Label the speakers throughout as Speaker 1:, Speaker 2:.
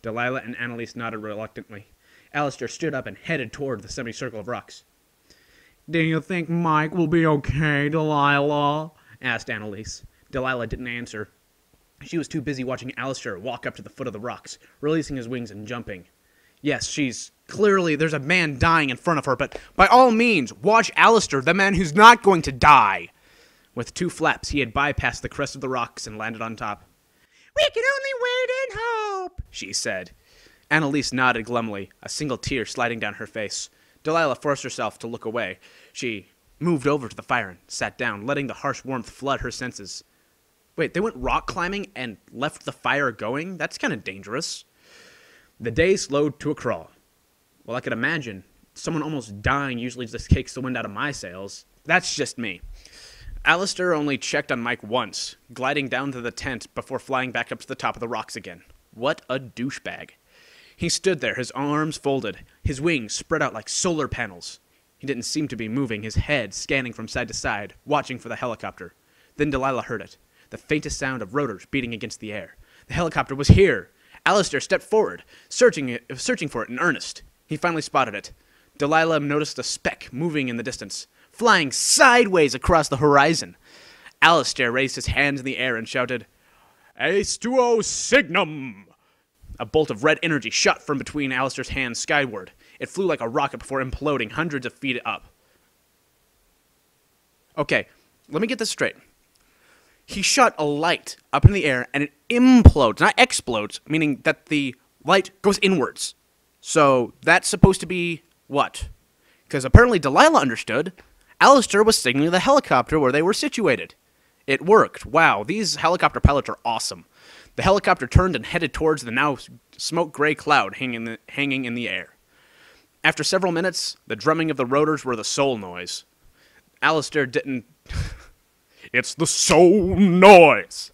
Speaker 1: Delilah and Annalise nodded reluctantly. Alistair stood up and headed toward the semicircle of rocks. "Do you think Mike will be okay, Delilah?" asked Annalise. Delilah didn't answer. She was too busy watching Alistair walk up to the foot of the rocks, releasing his wings and jumping. Yes, there's a man dying in front of her, but by all means, watch Alistair, the man who's not going to die. With 2 flaps, he had bypassed the crest of the rocks and landed on top. "We can only wait and hope," she said. Annalise nodded glumly, a single tear sliding down her face. Delilah forced herself to look away. She moved over to the fire and sat down, letting the harsh warmth flood her senses. Wait, they went rock climbing and left the fire going? That's kind of dangerous. The day slowed to a crawl. Well, I could imagine. Someone almost dying usually just takes the wind out of my sails. That's just me. Alistair only checked on Mike once, gliding down to the tent before flying back up to the top of the rocks again. What a douchebag. He stood there, his arms folded, his wings spread out like solar panels. He didn't seem to be moving, his head scanning from side to side, watching for the helicopter. Then Delilah heard it, the faintest sound of rotors beating against the air. The helicopter was here. Alistair stepped forward, searching for it in earnest. He finally spotted it. Delilah noticed a speck moving in the distance, flying sideways across the horizon. Alistair raised his hands in the air and shouted, "Ace 2O Signum!" A bolt of red energy shot from between Alistair's hands skyward. It flew like a rocket before imploding hundreds of feet up. Okay, let me get this straight. He shot a light up in the air and it implodes, not explodes, meaning that the light goes inwards. So that's supposed to be what? Because apparently Delilah understood. Alistair was signaling the helicopter where they were situated. It worked. Wow, these helicopter pilots are awesome. The helicopter turned and headed towards the now smoke-gray cloud hanging in the air. After several minutes, the drumming of the rotors were the soul noise. Alistair didn't... It's the soul noise!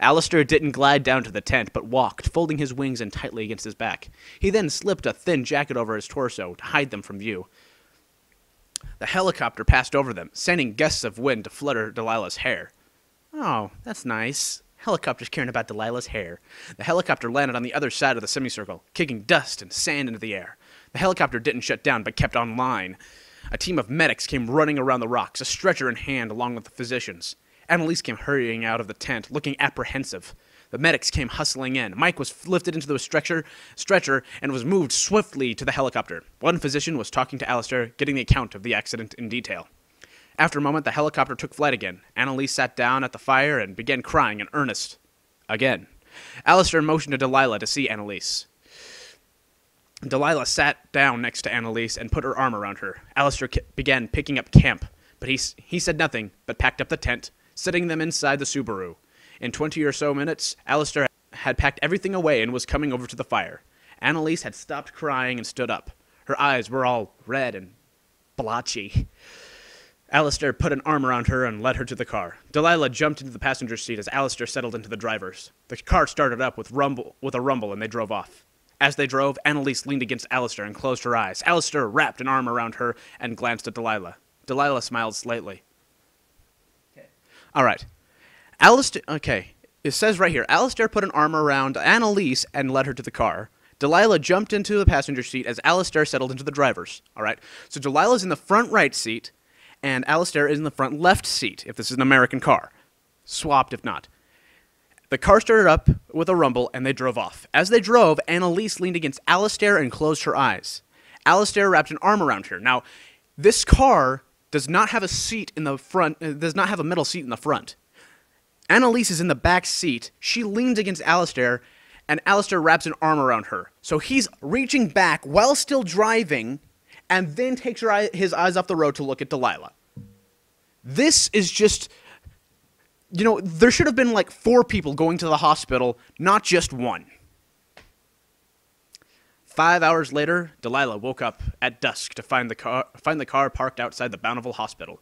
Speaker 1: Alistair didn't glide down to the tent, but walked, folding his wings in tightly against his back. He then slipped a thin jacket over his torso to hide them from view. The helicopter passed over them, sending gusts of wind to flutter Delilah's hair. Oh, that's nice. Helicopter's caring about Delilah's hair. The helicopter landed on the other side of the semicircle, kicking dust and sand into the air. The helicopter didn't shut down, but kept on line. A team of medics came running around the rocks, a stretcher in hand along with the physicians. Annalise came hurrying out of the tent, looking apprehensive. The medics came hustling in. Mike was lifted into the stretcher and was moved swiftly to the helicopter. One physician was talking to Alistair, getting the account of the accident in detail. After a moment, the helicopter took flight again. Annalise sat down at the fire and began crying in earnest. Again. Alistair motioned to Delilah to see Annalise. Delilah sat down next to Annalise and put her arm around her. Alistair began picking up camp, but he said nothing, but packed up the tent, setting them inside the Subaru. In 20 or so minutes, Alistair had packed everything away and was coming over to the fire. Annalise had stopped crying and stood up. Her eyes were all red and blotchy. Alistair put an arm around her and led her to the car. Delilah jumped into the passenger seat as Alistair settled into the driver's. The car started up with a rumble and they drove off. As they drove, Annalise leaned against Alistair and closed her eyes. Alistair wrapped an arm around her and glanced at Delilah. Delilah smiled slightly. Okay. All right. It says right here, Alistair put an arm around Annalise and led her to the car. Delilah jumped into the passenger seat as Alistair settled into the driver's. All right. So Delilah's in the front right seat, and Alistair is in the front left seat, if this is an American car. Swapped if not. The car started up with a rumble, and they drove off. As they drove, Annalise leaned against Alistair and closed her eyes. Alistair wrapped an arm around her. Now, this car does not have a seat in the front, does not have a middle seat in the front. Annalise is in the back seat. She leans against Alistair, and Alistair wraps an arm around her. So he's reaching back while still driving, and then takes his eyes off the road to look at Delilah. This is just... You know, there should have been like 4 people going to the hospital, not just one. 5 hours later, Delilah woke up at dusk to find the car parked outside the Bountiful Hospital,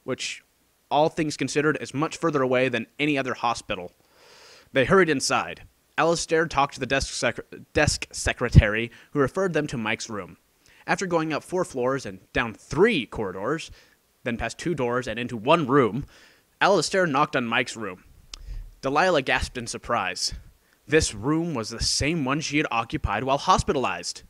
Speaker 1: which, all things considered, is much further away than any other hospital. They hurried inside. Alistair talked to the desk secretary, who referred them to Mike's room. After going up 4 floors and down 3 corridors, then past 2 doors and into 1 room, Alistair knocked on Mike's room. Delilah gasped in surprise. This room was the same one she had occupied while hospitalized.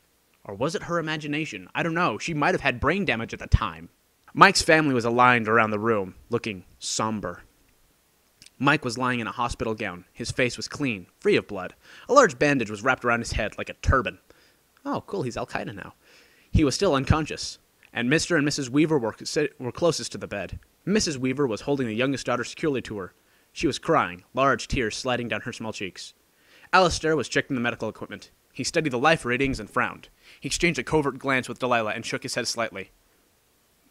Speaker 1: Or was it her imagination? I don't know. She might have had brain damage at the time. Mike's family was aligned around the room, looking somber. Mike was lying in a hospital gown. His face was clean, free of blood. A large bandage was wrapped around his head like a turban. Oh, cool, he's Al-Qaeda now. He was still unconscious, and Mr. and Mrs. Weaver were closest to the bed. Mrs. Weaver was holding the youngest daughter securely to her. She was crying, large tears sliding down her small cheeks. Alistair was checking the medical equipment. He studied the life readings and frowned. He exchanged a covert glance with Delilah and shook his head slightly.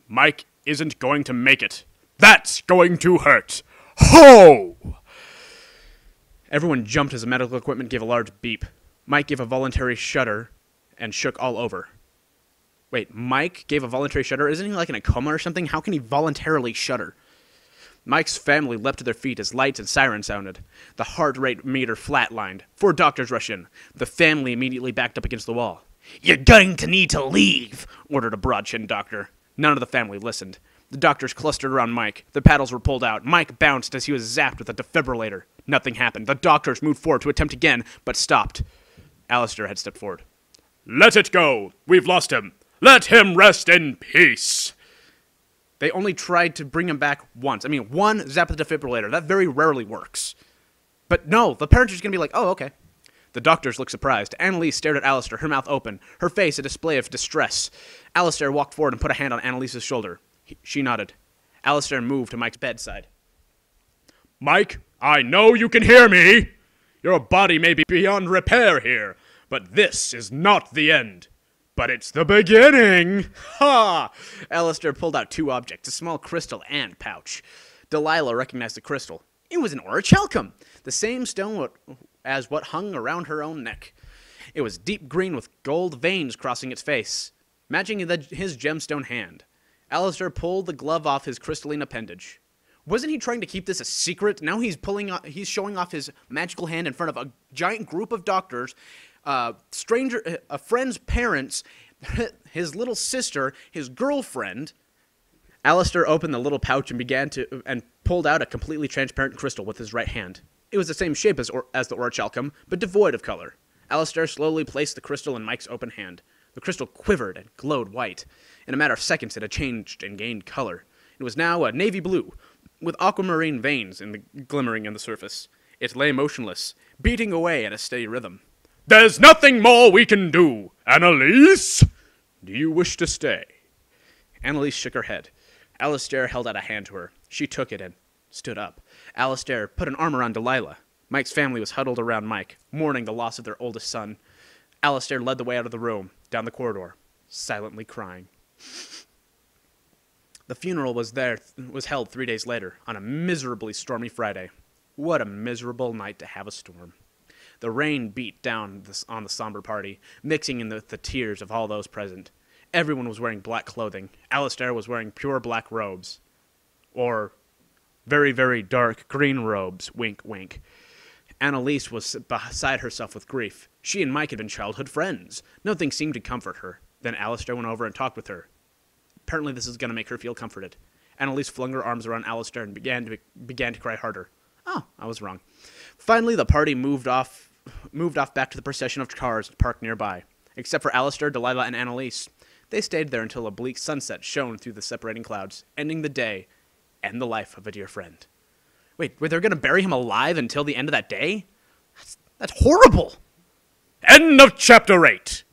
Speaker 2: Mike isn't going to make it. That's going to hurt. Ho!
Speaker 1: Everyone jumped as the medical equipment gave a large beep. Mike gave a voluntary shudder and shook all over. Wait, Mike gave a voluntary shudder? Isn't he like in a coma or something? How can he voluntarily shudder? Mike's family leapt to their feet as lights and sirens sounded. The heart rate meter flatlined. 4 doctors rushed in. The family immediately backed up against the wall. "You're going to need to leave," ordered a broad-chinned doctor. None of the family listened. The doctors clustered around Mike. The paddles were pulled out. Mike bounced as he was zapped with a defibrillator. Nothing happened. The doctors moved forward to attempt again, but stopped. Alistair had stepped forward.
Speaker 2: "Let it go. We've lost him. Let him rest in peace."
Speaker 1: They only tried to bring him back once. I mean, one zap with the defibrillator. That very rarely works. But no, the parents are just going to be like, oh, okay. The doctors looked surprised. Annalise stared at Alistair, her mouth open, her face a display of distress. Alistair walked forward and put a hand on Annalise's shoulder. She nodded. Alistair moved to Mike's bedside.
Speaker 2: "Mike, I know you can hear me. Your body may be beyond repair here, but this is not the end. But it's the beginning."
Speaker 1: Ha! Alistair pulled out 2 objects, a small crystal and pouch. Delilah recognized the crystal. It was an orichalcum, the same stone as what hung around her own neck. It was deep green with gold veins crossing its face, matching his gemstone hand. Alistair pulled the glove off his crystalline appendage. Wasn't he trying to keep this a secret? Now he's showing off his magical hand in front of a giant group of doctors, a friend's parents, his little sister, his girlfriend. Alistair opened the little pouch and pulled out a completely transparent crystal with his right hand. It was the same shape as the orichalcum, but devoid of color. Alistair slowly placed the crystal in Mike's open hand. The crystal quivered and glowed white. In a matter of seconds, it had changed and gained color. It was now a navy blue, with aquamarine veins glimmering on the surface. It lay motionless, beating away at a steady rhythm.
Speaker 2: "There's nothing more we can do. Annalise, do you wish to stay?"
Speaker 1: Annalise shook her head. Alistair held out a hand to her. She took it and stood up. Alistair put an arm around Delilah. Mike's family was huddled around Mike, mourning the loss of their oldest son. Alistair led the way out of the room, down the corridor, silently crying. The funeral was held 3 days later, on a miserably stormy Friday. What a miserable night to have a storm. The rain beat down on the somber party, mixing in the tears of all those present. Everyone was wearing black clothing. Alistair was wearing pure black robes. Or very, very dark green robes, wink, wink. Annalise was beside herself with grief. She and Mike had been childhood friends. Nothing seemed to comfort her. Then Alistair went over and talked with her. Apparently this is going to make her feel comforted. Annalise flung her arms around Alistair and began to cry harder. Oh, I was wrong. Finally, the party moved off back to the procession of cars parked nearby. Except for Alistair, Delilah, and Annalise. They stayed there until a bleak sunset shone through the separating clouds, ending the day and the life of a dear friend. Wait, they're going to bury him alive until the end of that day? That's horrible!
Speaker 2: End of Chapter 8.